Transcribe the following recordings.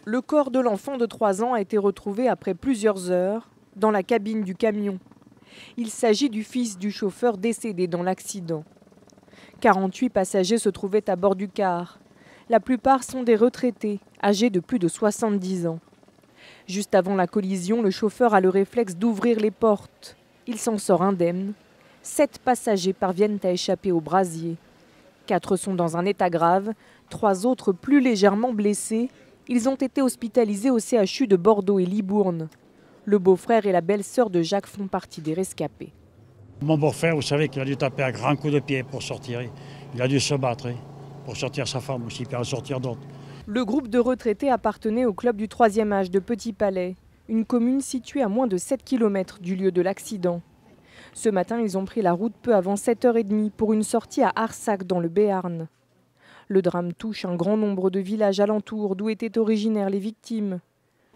Le corps de l'enfant de 3 ans a été retrouvé après plusieurs heures dans la cabine du camion. Il s'agit du fils du chauffeur décédé dans l'accident. 48 passagers se trouvaient à bord du car. La plupart sont des retraités, âgés de plus de 70 ans. Juste avant la collision, le chauffeur a le réflexe d'ouvrir les portes. Il s'en sort indemne. 7 passagers parviennent à échapper au brasier. 4 sont dans un état grave, 3 autres plus légèrement blessés. Ils ont été hospitalisés au CHU de Bordeaux et Libourne. Le beau-frère et la belle-sœur de Jacques font partie des rescapés. Mon beau-frère, vous savez qu'il a dû taper un grand coup de pied pour sortir. Il a dû se battre pour sortir sa femme aussi, puis en sortir d'autres. Le groupe de retraités appartenait au club du 3e âge de Petit Palais, une commune située à moins de 7 km du lieu de l'accident. Ce matin, ils ont pris la route peu avant 7h30 pour une sortie à Arsac dans le Béarn. Le drame touche un grand nombre de villages alentours d'où étaient originaires les victimes.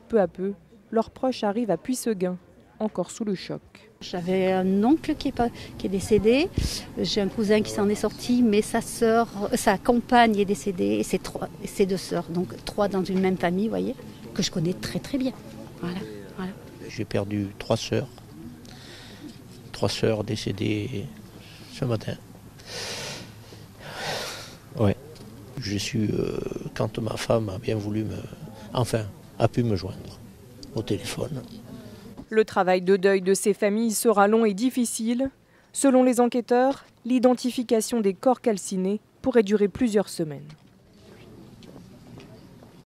Peu à peu, leurs proches arrivent à Puisseguin, encore sous le choc. J'avais un oncle qui est décédé, j'ai un cousin qui s'en est sorti, mais sa compagne est décédée et ses 2 sœurs, donc 3 dans une même famille, vous voyez, que je connais très très bien. Voilà. J'ai perdu 3 sœurs. 3 sœurs décédées ce matin. Ouais. J'ai su quand ma femme a bien voulu a pu me joindre au téléphone. Le travail de deuil de ces familles sera long et difficile. Selon les enquêteurs, l'identification des corps calcinés pourrait durer plusieurs semaines.